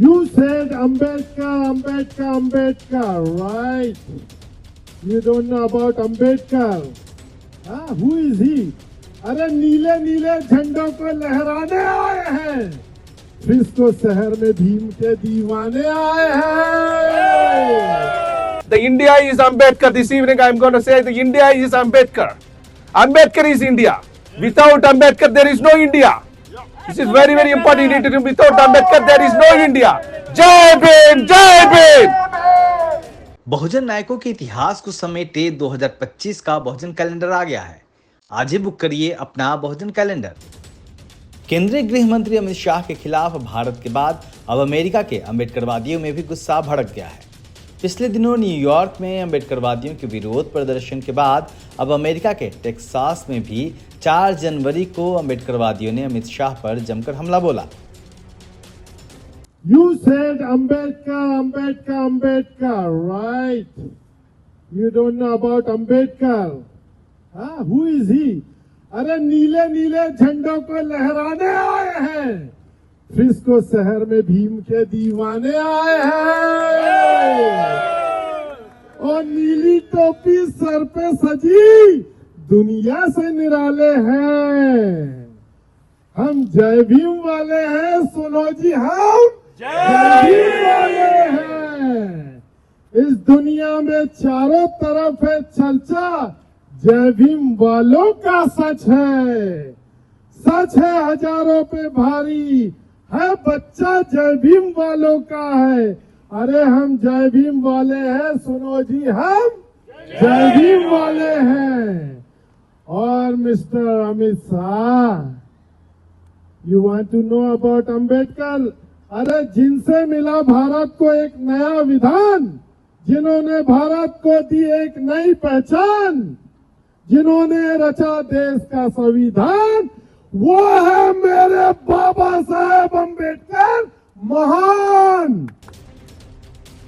You said Ambedkar, Ambedkar, Ambedkar, right? You don't know about Ambedkar. Who is he? अरे नीले नीले झंडों को लहराने आए हैं, फिस्को शहर में भीम के दीवाने आए हैं. The India is Ambedkar. This evening I am going to say the India is Ambedkar. Ambedkar is India. Without Ambedkar there is no India. This is very very important. You need to know, without Ambedkar there is no India. Jai Bhim, Jai Bhim. बहुजन नायकों के इतिहास को समेटे 2025 का बहुजन calendar आ गया है। आज ही book करिए अपना बहुजन कैलेंडर। केंद्रीय गृह मंत्री अमित शाह के खिलाफ भारत के बाद अब अमेरिका के अम्बेडकरवादियों में भी गुस्सा भड़क गया है। पिछले दिनों न्यूयॉर्क में अम्बेडकरवादियों के विरोध प्रदर्शन के बाद अब अमेरिका के टेक्सास में भी 4 जनवरी को अम्बेडकरवादियों ने अमित शाह पर जमकर हमला बोला। You said Ambedkar, Ambedkar, Ambedkar, right? You don't know about Ambedkar. Who is he? अरे नीले नीले झंडों को लहराने आए हैं, फिस्को शहर में भीम के दीवाने आए हैं, और नीली टोपी सर पे सजी दुनिया से निराले हैं। हम जय भीम वाले हैं, सुनो जी, हम जय भीम वाले हैं। इस दुनिया में चारों तरफ है चर्चा, जय भीम वालों का सच है। सच है हजारों पे भारी, है बच्चा जय भीम वालों का है। अरे हम जय भीम वाले हैं, सुनो जी, हम जय भीम वाले हैं। और mister Amit Shah, you want to know about Ambedkar? अरे जिनसे मिला भारत को एक नया विधान, जिन्होंने भारत को दी एक नई पहचान, जिन्होंने रचा देश का संविधान, वो है मेरे बाबा साहेब अम्बेडकर महान।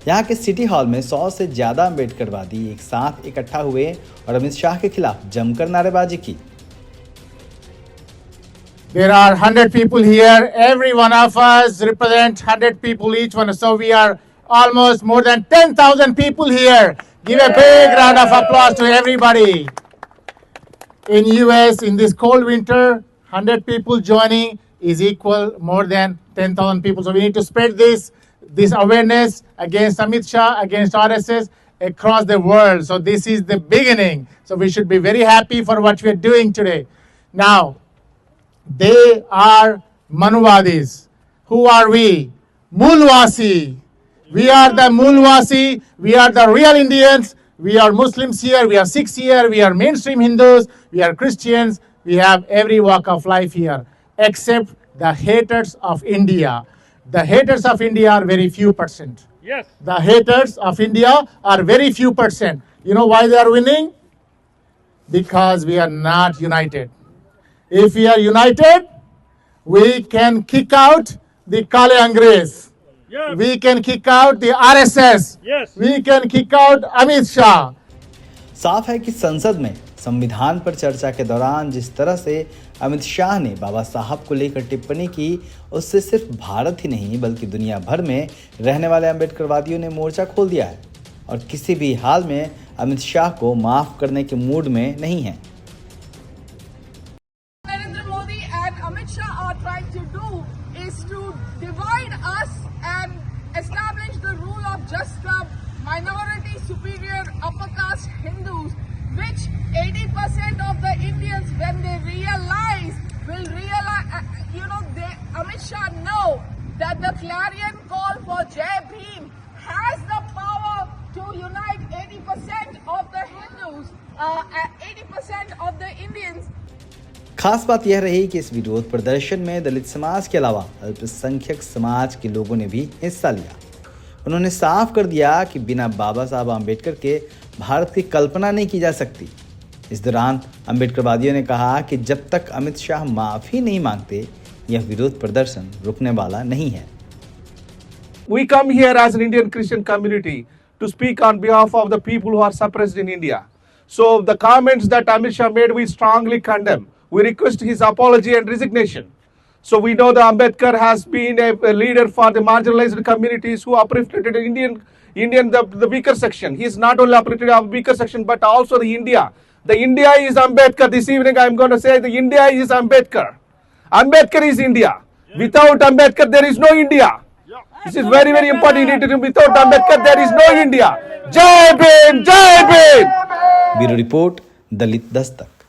यहाँ के सिटी हॉल में 100 से ज्यादा अम्बेडकरवादी एक साथ इकट्ठा हुए और अमित शाह के खिलाफ जमकर नारेबाजी की। There are 100 people here. Every one of us represent 100 people each one. So we are almost more than 10,000 people here. Give a big round of applause to everybody. In US, in this cold winter, 100 people joining is equal more than 10,000 people. So we need to spread this awareness against Amit Shah, against RSS across the world. So this is the beginning. So we should be very happy for what we are doing today. Now, they are Manuvadis. Who are we? Mulwasi. We are the Mulwasi. We are the real Indians. We are Muslims here. We are Sikhs here. We are mainstream Hindus. We are Christians. We have every walk of life here, except the haters of India. The haters of India are very few percent. Yes. The haters of India are very few percent. You know why they are winning? Because we are not united. If we are united, we can kick out the Kale Angres. Yes. We can kick out the RSS. Yes. We can kick out Amit Shah. साफ है कि संसद में संविधान पर चर्चा के दौरान जिस तरह से अमित शाह ने बाबा साहब को लेकर टिप्पणी की, उससे सिर्फ भारत ही नहीं बल्कि दुनिया भर में रहने वाले अम्बेडकरवादियों ने मोर्चा खोल दिया है और किसी भी हाल में अमित शाह को माफ करने के मूड में नहीं है। Narendra Modi and Amit Shah are trying to do is to divide us and establish the rule of just the minority superior upper caste Hindus, which 80% of the Indians, when they realize, will realize, Amit Shah know that the clarion call for Jai Bhim has the power to unite 80% of the Hindus, 80% of the Indians. खास बात यह रही कि इस विरोध प्रदर्शन में दलित समाज के अलावा अल्पसंख्यक समाज के लोगों ने भी हिस्सा लिया। उन्होंने साफ कर दिया कि बिना बाबा साहब आम्बेडकर के भारत की कल्पना नहीं की जा सकती। इस दौरान अम्बेडकरवादियों ने कहा कि जब तक अमित शाह माफी नहीं मांगते, यह विरोध प्रदर्शन रुकने वाला नहीं है। We come here as an Indian Christian community to speak on behalf of the people who are suppressed in India. So the comments that Amit Shah made, we strongly condemn. We request his apology and resignation. So we know that Ambedkar has been a leader for the marginalized communities who uplifted the the weaker section. He is not only uplifted the weaker section, but also the India. The India is Ambedkar. This evening I am going to say the India is Ambedkar. Ambedkar is India. Without Ambedkar, there is no India. This is very, very important. You need to, without Ambedkar, there is no India. Jai Bhim! Jai Bhim! Bureau report Dalit Dastak.